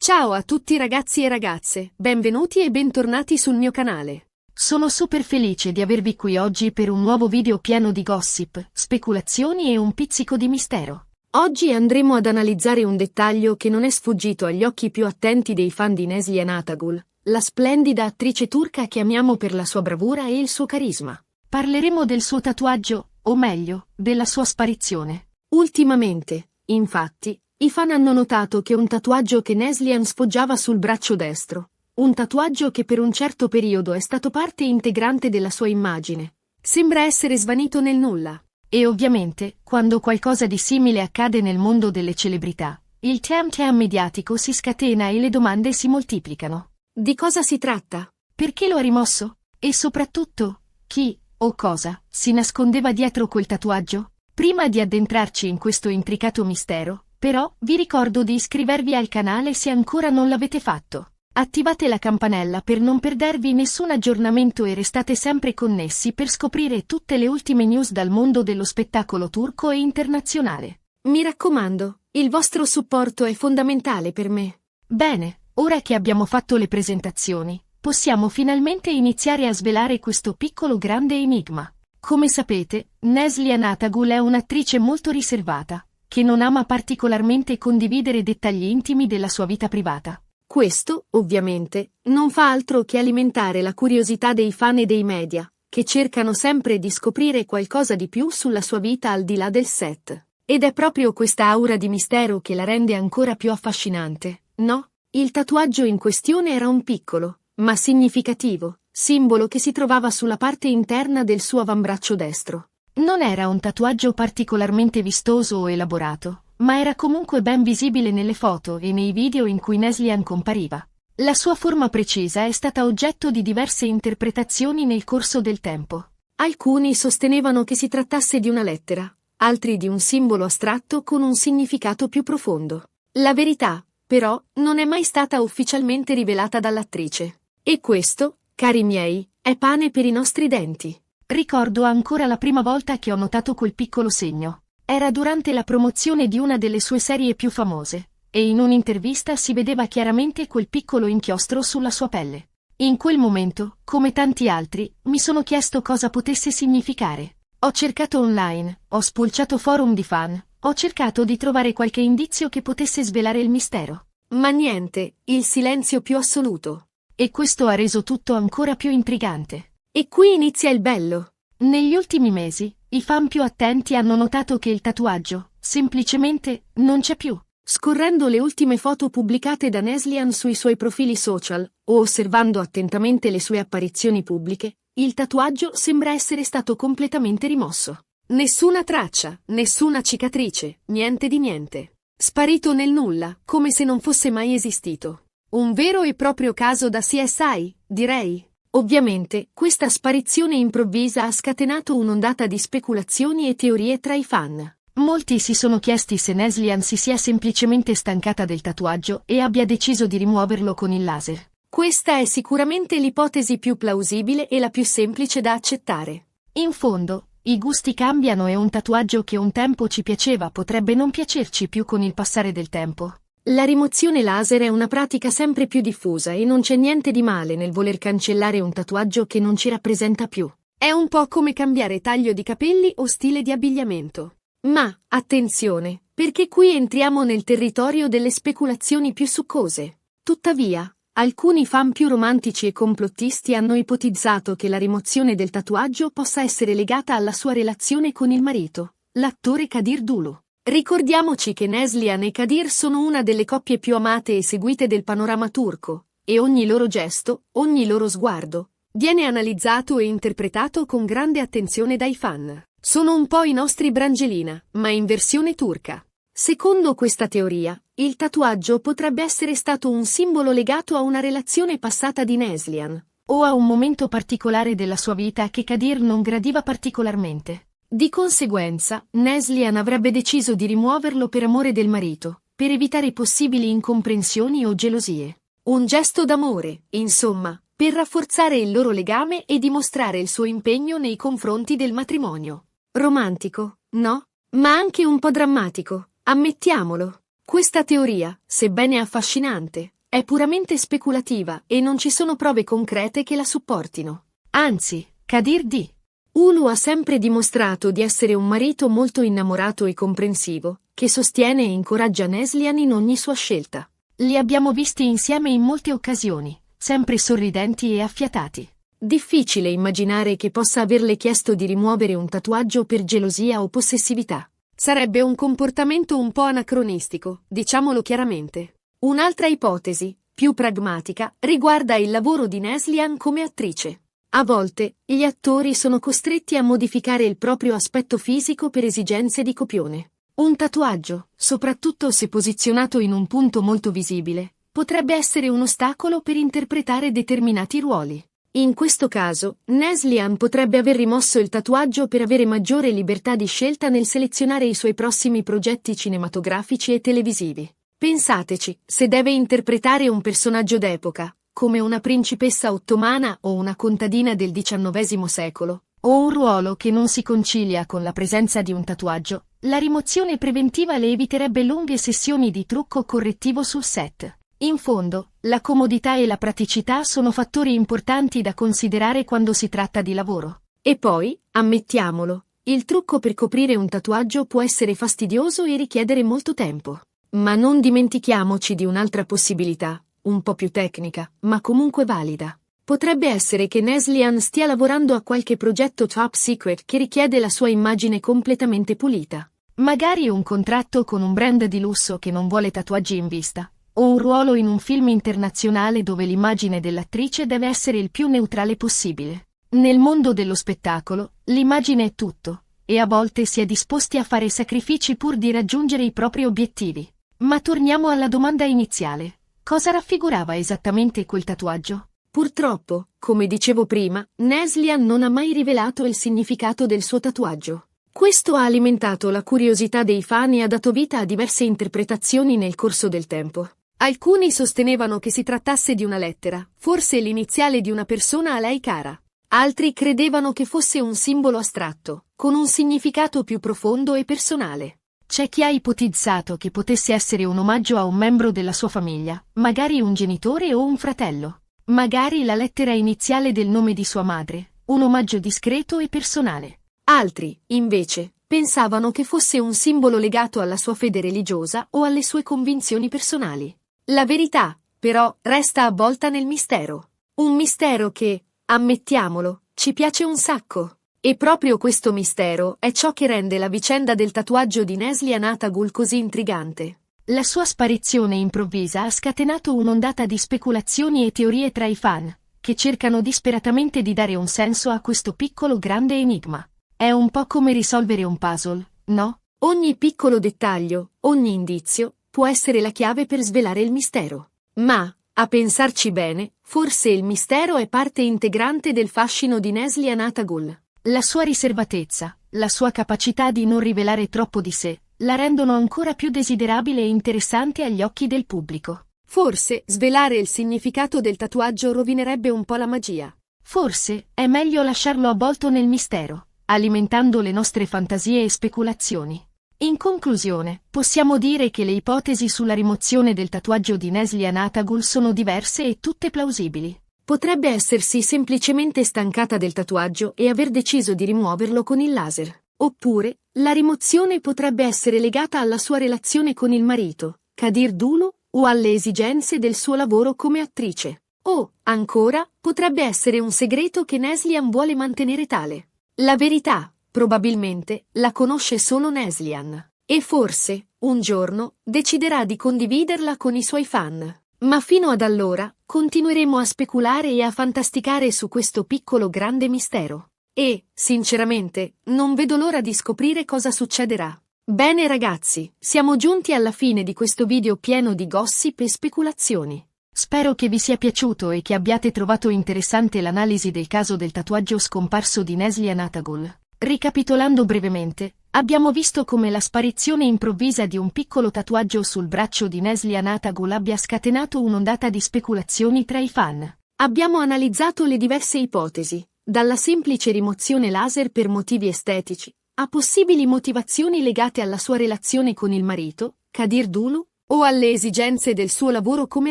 Ciao a tutti ragazzi e ragazze, benvenuti e bentornati sul mio canale. Sono super felice di avervi qui oggi per un nuovo video pieno di gossip, speculazioni e un pizzico di mistero. Oggi andremo ad analizzare un dettaglio che non è sfuggito agli occhi più attenti dei fan di Neslihan Atagul, la splendida attrice turca che amiamo per la sua bravura e il suo carisma. Parleremo del suo tatuaggio, o meglio, della sua sparizione. Ultimamente, infatti, i fan hanno notato che un tatuaggio che Neslihan sfoggiava sul braccio destro, un tatuaggio che per un certo periodo è stato parte integrante della sua immagine, sembra essere svanito nel nulla. E ovviamente, quando qualcosa di simile accade nel mondo delle celebrità, il tam-tam mediatico si scatena e le domande si moltiplicano. Di cosa si tratta? Perché lo ha rimosso? E soprattutto, chi, o cosa, si nascondeva dietro quel tatuaggio? Prima di addentrarci in questo intricato mistero, però, vi ricordo di iscrivervi al canale se ancora non l'avete fatto. Attivate la campanella per non perdervi nessun aggiornamento e restate sempre connessi per scoprire tutte le ultime news dal mondo dello spettacolo turco e internazionale. Mi raccomando, il vostro supporto è fondamentale per me. Bene, ora che abbiamo fatto le presentazioni, possiamo finalmente iniziare a svelare questo piccolo grande enigma. Come sapete, Neslihan Atagul è un'attrice molto riservata, che non ama particolarmente condividere dettagli intimi della sua vita privata. Questo, ovviamente, non fa altro che alimentare la curiosità dei fan e dei media, che cercano sempre di scoprire qualcosa di più sulla sua vita al di là del set. Ed è proprio questa aura di mistero che la rende ancora più affascinante, no? Il tatuaggio in questione era un piccolo, ma significativo, simbolo che si trovava sulla parte interna del suo avambraccio destro. Non era un tatuaggio particolarmente vistoso o elaborato, ma era comunque ben visibile nelle foto e nei video in cui Neslihan compariva. La sua forma precisa è stata oggetto di diverse interpretazioni nel corso del tempo. Alcuni sostenevano che si trattasse di una lettera, altri di un simbolo astratto con un significato più profondo. La verità, però, non è mai stata ufficialmente rivelata dall'attrice. E questo, cari miei, è pane per i nostri denti. Ricordo ancora la prima volta che ho notato quel piccolo segno. Era durante la promozione di una delle sue serie più famose, e in un'intervista si vedeva chiaramente quel piccolo inchiostro sulla sua pelle. In quel momento, come tanti altri, mi sono chiesto cosa potesse significare. Ho cercato online, ho spulciato forum di fan, ho cercato di trovare qualche indizio che potesse svelare il mistero. Ma niente, il silenzio più assoluto. E questo ha reso tutto ancora più intrigante. E qui inizia il bello. Negli ultimi mesi, i fan più attenti hanno notato che il tatuaggio, semplicemente, non c'è più. Scorrendo le ultime foto pubblicate da Neslihan sui suoi profili social, o osservando attentamente le sue apparizioni pubbliche, il tatuaggio sembra essere stato completamente rimosso. Nessuna traccia, nessuna cicatrice, niente di niente. Sparito nel nulla, come se non fosse mai esistito. Un vero e proprio caso da CSI, direi. Ovviamente, questa sparizione improvvisa ha scatenato un'ondata di speculazioni e teorie tra i fan. Molti si sono chiesti se Neslihan si sia semplicemente stancata del tatuaggio e abbia deciso di rimuoverlo con il laser. Questa è sicuramente l'ipotesi più plausibile e la più semplice da accettare. In fondo, i gusti cambiano e un tatuaggio che un tempo ci piaceva potrebbe non piacerci più con il passare del tempo. La rimozione laser è una pratica sempre più diffusa e non c'è niente di male nel voler cancellare un tatuaggio che non ci rappresenta più. È un po' come cambiare taglio di capelli o stile di abbigliamento. Ma, attenzione, perché qui entriamo nel territorio delle speculazioni più succose. Tuttavia, alcuni fan più romantici e complottisti hanno ipotizzato che la rimozione del tatuaggio possa essere legata alla sua relazione con il marito, l'attore Kadir Dulu. Ricordiamoci che Neslihan e Kadir sono una delle coppie più amate e seguite del panorama turco, e ogni loro gesto, ogni loro sguardo, viene analizzato e interpretato con grande attenzione dai fan. Sono un po' i nostri Brangelina, ma in versione turca. Secondo questa teoria, il tatuaggio potrebbe essere stato un simbolo legato a una relazione passata di Neslihan, o a un momento particolare della sua vita che Kadir non gradiva particolarmente. Di conseguenza, Neslihan avrebbe deciso di rimuoverlo per amore del marito, per evitare possibili incomprensioni o gelosie. Un gesto d'amore, insomma, per rafforzare il loro legame e dimostrare il suo impegno nei confronti del matrimonio. Romantico, no? Ma anche un po' drammatico, ammettiamolo. Questa teoria, sebbene affascinante, è puramente speculativa e non ci sono prove concrete che la supportino. Anzi, Kadir D. Ulu ha sempre dimostrato di essere un marito molto innamorato e comprensivo, che sostiene e incoraggia Neslihan in ogni sua scelta. Li abbiamo visti insieme in molte occasioni, sempre sorridenti e affiatati. Difficile immaginare che possa averle chiesto di rimuovere un tatuaggio per gelosia o possessività. Sarebbe un comportamento un po' anacronistico, diciamolo chiaramente. Un'altra ipotesi, più pragmatica, riguarda il lavoro di Neslihan come attrice. A volte, gli attori sono costretti a modificare il proprio aspetto fisico per esigenze di copione. Un tatuaggio, soprattutto se posizionato in un punto molto visibile, potrebbe essere un ostacolo per interpretare determinati ruoli. In questo caso, Neslihan potrebbe aver rimosso il tatuaggio per avere maggiore libertà di scelta nel selezionare i suoi prossimi progetti cinematografici e televisivi. Pensateci, se deve interpretare un personaggio d'epoca, come una principessa ottomana o una contadina del XIX secolo, o un ruolo che non si concilia con la presenza di un tatuaggio, la rimozione preventiva le eviterebbe lunghe sessioni di trucco correttivo sul set. In fondo, la comodità e la praticità sono fattori importanti da considerare quando si tratta di lavoro. E poi, ammettiamolo, il trucco per coprire un tatuaggio può essere fastidioso e richiedere molto tempo. Ma non dimentichiamoci di un'altra possibilità, un po' più tecnica, ma comunque valida. Potrebbe essere che Neslihan stia lavorando a qualche progetto top secret che richiede la sua immagine completamente pulita. Magari un contratto con un brand di lusso che non vuole tatuaggi in vista, o un ruolo in un film internazionale dove l'immagine dell'attrice deve essere il più neutrale possibile. Nel mondo dello spettacolo, l'immagine è tutto, e a volte si è disposti a fare sacrifici pur di raggiungere i propri obiettivi. Ma torniamo alla domanda iniziale. Cosa raffigurava esattamente quel tatuaggio? Purtroppo, come dicevo prima, Neslihan non ha mai rivelato il significato del suo tatuaggio. Questo ha alimentato la curiosità dei fan e ha dato vita a diverse interpretazioni nel corso del tempo. Alcuni sostenevano che si trattasse di una lettera, forse l'iniziale di una persona a lei cara. Altri credevano che fosse un simbolo astratto, con un significato più profondo e personale. C'è chi ha ipotizzato che potesse essere un omaggio a un membro della sua famiglia, magari un genitore o un fratello. Magari la lettera iniziale del nome di sua madre, un omaggio discreto e personale. Altri, invece, pensavano che fosse un simbolo legato alla sua fede religiosa o alle sue convinzioni personali. La verità, però, resta avvolta nel mistero. Un mistero che, ammettiamolo, ci piace un sacco. E proprio questo mistero è ciò che rende la vicenda del tatuaggio di Neslihan Atagul così intrigante. La sua sparizione improvvisa ha scatenato un'ondata di speculazioni e teorie tra i fan, che cercano disperatamente di dare un senso a questo piccolo grande enigma. È un po' come risolvere un puzzle, no? Ogni piccolo dettaglio, ogni indizio, può essere la chiave per svelare il mistero. Ma, a pensarci bene, forse il mistero è parte integrante del fascino di Neslihan Atagul. La sua riservatezza, la sua capacità di non rivelare troppo di sé, la rendono ancora più desiderabile e interessante agli occhi del pubblico. Forse svelare il significato del tatuaggio rovinerebbe un po' la magia. Forse è meglio lasciarlo avvolto nel mistero, alimentando le nostre fantasie e speculazioni. In conclusione, possiamo dire che le ipotesi sulla rimozione del tatuaggio di Neslihan Atagul sono diverse e tutte plausibili. Potrebbe essersi semplicemente stancata del tatuaggio e aver deciso di rimuoverlo con il laser. Oppure, la rimozione potrebbe essere legata alla sua relazione con il marito, Kadir Dulu, o alle esigenze del suo lavoro come attrice. O, ancora, potrebbe essere un segreto che Neslihan vuole mantenere tale. La verità, probabilmente, la conosce solo Neslihan. E forse, un giorno, deciderà di condividerla con i suoi fan. Ma fino ad allora, continueremo a speculare e a fantasticare su questo piccolo grande mistero. E, sinceramente, non vedo l'ora di scoprire cosa succederà. Bene ragazzi, siamo giunti alla fine di questo video pieno di gossip e speculazioni. Spero che vi sia piaciuto e che abbiate trovato interessante l'analisi del caso del tatuaggio scomparso di Neslihan Atagul. Ricapitolando brevemente, abbiamo visto come la sparizione improvvisa di un piccolo tatuaggio sul braccio di Neslihan Atagul abbia scatenato un'ondata di speculazioni tra i fan. Abbiamo analizzato le diverse ipotesi, dalla semplice rimozione laser per motivi estetici, a possibili motivazioni legate alla sua relazione con il marito, Kadir Dulu, o alle esigenze del suo lavoro come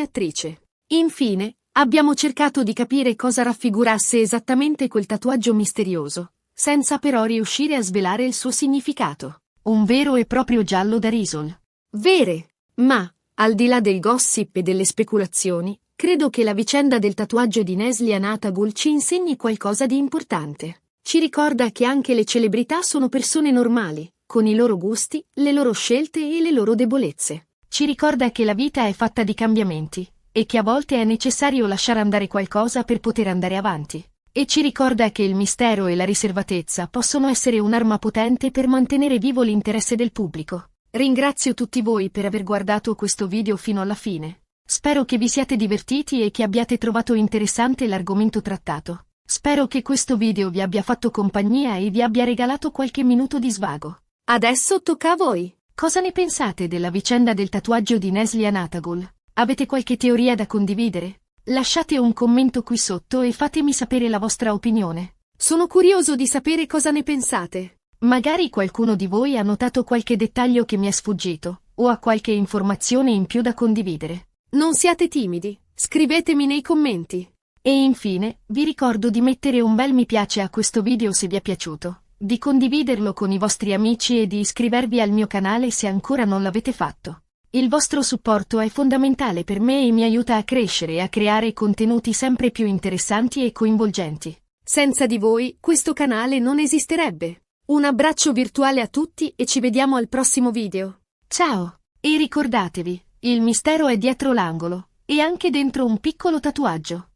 attrice. Infine, abbiamo cercato di capire cosa raffigurasse esattamente quel tatuaggio misterioso, senza però riuscire a svelare il suo significato. Un vero e proprio giallo da risol. Vere, ma, al di là del gossip e delle speculazioni, credo che la vicenda del tatuaggio di Neslia Natagul ci insegni qualcosa di importante. Ci ricorda che anche le celebrità sono persone normali, con i loro gusti, le loro scelte e le loro debolezze. Ci ricorda che la vita è fatta di cambiamenti, e che a volte è necessario lasciare andare qualcosa per poter andare avanti. E ci ricorda che il mistero e la riservatezza possono essere un'arma potente per mantenere vivo l'interesse del pubblico. Ringrazio tutti voi per aver guardato questo video fino alla fine. Spero che vi siate divertiti e che abbiate trovato interessante l'argomento trattato. Spero che questo video vi abbia fatto compagnia e vi abbia regalato qualche minuto di svago. Adesso tocca a voi. Cosa ne pensate della vicenda del tatuaggio di Neslia Natagul? Avete qualche teoria da condividere? Lasciate un commento qui sotto e fatemi sapere la vostra opinione. Sono curioso di sapere cosa ne pensate. Magari qualcuno di voi ha notato qualche dettaglio che mi è sfuggito, o ha qualche informazione in più da condividere. Non siate timidi, scrivetemi nei commenti. E infine, vi ricordo di mettere un bel mi piace a questo video se vi è piaciuto, di condividerlo con i vostri amici e di iscrivervi al mio canale se ancora non l'avete fatto. Il vostro supporto è fondamentale per me e mi aiuta a crescere e a creare contenuti sempre più interessanti e coinvolgenti. Senza di voi, questo canale non esisterebbe. Un abbraccio virtuale a tutti e ci vediamo al prossimo video. Ciao! E ricordatevi, il mistero è dietro l'angolo, e anche dentro un piccolo tatuaggio.